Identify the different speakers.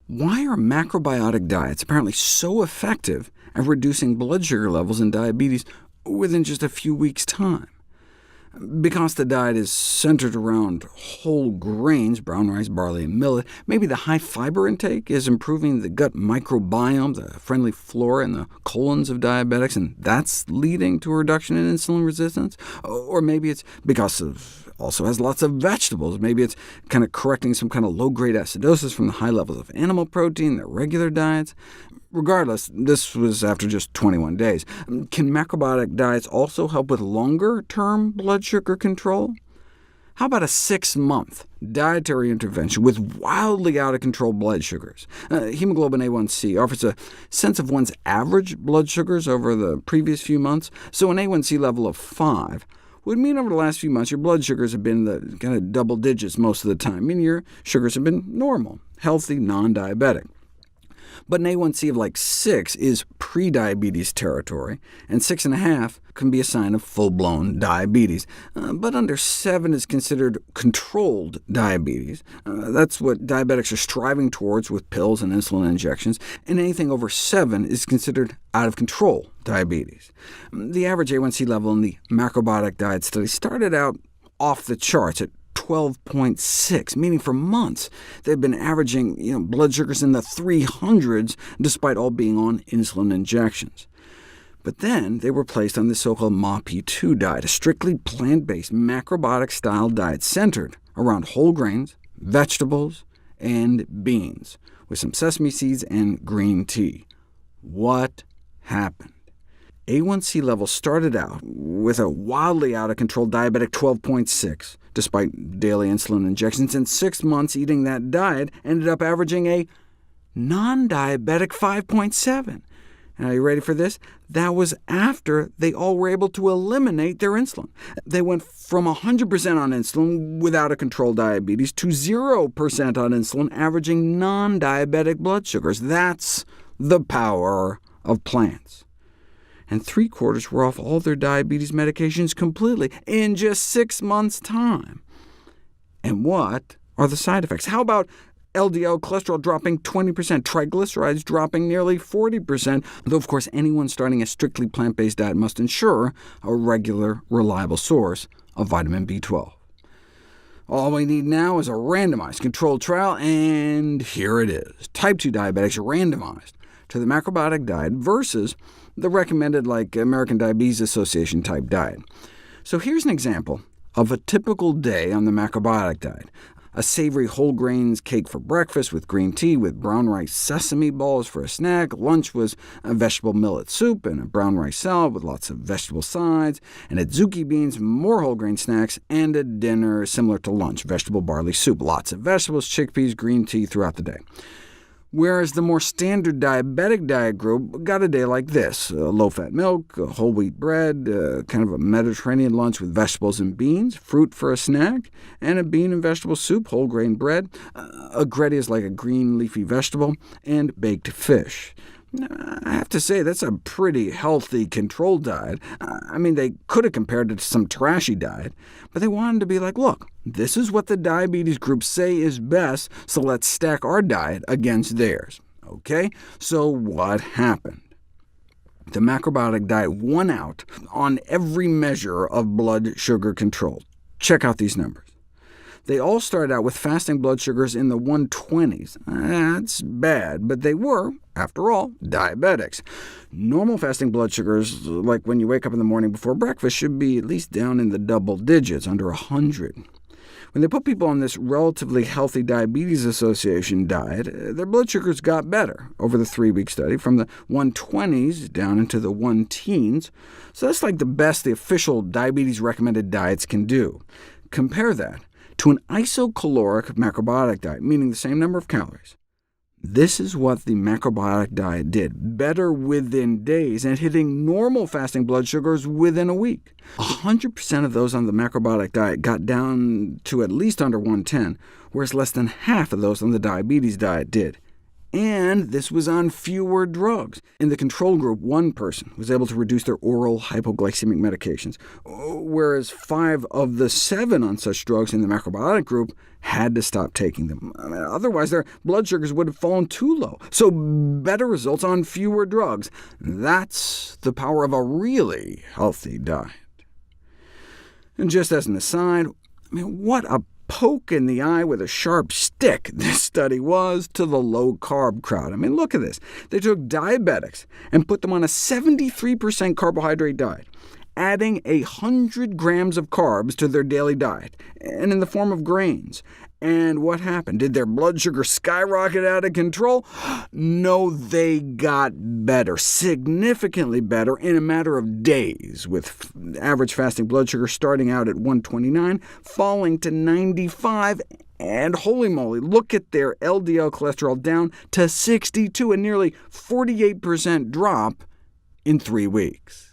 Speaker 1: Why are macrobiotic diets apparently so effective at reducing blood sugar levels in diabetes within just a few weeks' time? Because the diet is centered around whole grains, brown rice, barley, and millet, maybe the high fiber intake is improving the gut microbiome, the friendly flora in the colons of diabetics, and that's leading to a reduction in insulin resistance? Or maybe it's because it also has lots of vegetables. Maybe it's kind of correcting some kind of low-grade acidosis from the high levels of animal protein in their regular diets. Regardless, this was after just 21 days. Can macrobiotic diets also help with longer-term blood sugar control? How about a 6-month dietary intervention with wildly out-of-control blood sugars? Hemoglobin A1c offers a sense of one's average blood sugars over the previous few months, so an A1c level of 5 would mean over the last few months your blood sugars have been in the kind of double digits most of the time, meaning your sugars have been normal, healthy, non-diabetic. But an A1c of like 6 is pre-diabetes territory, and 6.5 can be a sign of full-blown diabetes. But under 7 is considered controlled diabetes. That's what diabetics are striving towards with pills and insulin injections, and anything over 7 is considered out-of-control diabetes. The average A1c level in the macrobiotic diet study started out off the charts at 12.6, meaning for months they've been averaging blood sugars in the 300s, despite all being on insulin injections. But then they were placed on the so-called MAPI-2 diet, a strictly plant-based macrobiotic-style diet centered around whole grains, vegetables, and beans, with some sesame seeds and green tea. What happened? A1c levels started out with a wildly out-of-control diabetic 12.6, despite daily insulin injections, and 6 months eating that diet ended up averaging a non-diabetic 5.7. And are you ready for this? That was after they all were able to eliminate their insulin. They went from 100% on insulin without a controlled diabetes to 0% on insulin, averaging non-diabetic blood sugars. That's the power of plants. And 3/4 were off all their diabetes medications completely in just 6 months' time. And what are the side effects? How about LDL cholesterol dropping 20%, triglycerides dropping nearly 40%, though of course anyone starting a strictly plant-based diet must ensure a regular, reliable source of vitamin B12. All we need now is a randomized controlled trial, and here it is. Type 2 diabetics are randomized to the macrobiotic diet versus the recommended American Diabetes Association type diet. So here's an example of a typical day on the macrobiotic diet. A savory whole grains cake for breakfast with green tea with brown rice sesame balls for a snack. Lunch was a vegetable millet soup and a brown rice salad with lots of vegetable sides, and adzuki beans, more whole grain snacks, and a dinner similar to lunch, vegetable barley soup, lots of vegetables, chickpeas, green tea throughout the day. Whereas the more standard diabetic diet group got a day like this: low-fat milk, whole wheat bread, kind of a Mediterranean lunch with vegetables and beans, fruit for a snack, and a bean and vegetable soup, whole grain bread. A gretty is like a green leafy vegetable, and baked fish. I have to say, that's a pretty healthy, controlled diet. I mean, they could have compared it to some trashy diet, but they wanted to be like, look, this is what the diabetes groups say is best, so let's stack our diet against theirs. OK, so what happened? The macrobiotic diet won out on every measure of blood sugar control. Check out these numbers. They all started out with fasting blood sugars in the 120s. That's bad, but they were, after all, diabetics. Normal fasting blood sugars, like when you wake up in the morning before breakfast, should be at least down in the double digits, under 100. When they put people on this relatively healthy Diabetes Association diet, their blood sugars got better over the 3-week study, from the 120s down into the 1-teens. So that's like the best the official diabetes-recommended diets can do. Compare that to an isocaloric macrobiotic diet, meaning the same number of calories. This is what the macrobiotic diet did, better within days, and hitting normal fasting blood sugars within a week. 100% of those on the macrobiotic diet got down to at least under 110, whereas less than half of those on the diabetes diet did. And this was on fewer drugs. In the control group, one person was able to reduce their oral hypoglycemic medications, whereas 5 of the 7 on such drugs in the macrobiotic group had to stop taking them. Otherwise, their blood sugars would have fallen too low. So better results on fewer drugs. That's the power of a really healthy diet. And just as an aside, what a poke in the eye with a sharp stick this study was to the low-carb crowd. Look at this. They took diabetics and put them on a 73% carbohydrate diet, adding 100 grams of carbs to their daily diet, and in the form of grains. And what happened? Did their blood sugar skyrocket out of control? No, they got better, significantly better, in a matter of days, with average fasting blood sugar starting out at 129, falling to 95, and holy moly, look at their LDL cholesterol down to 62, a nearly 48% drop in 3 weeks.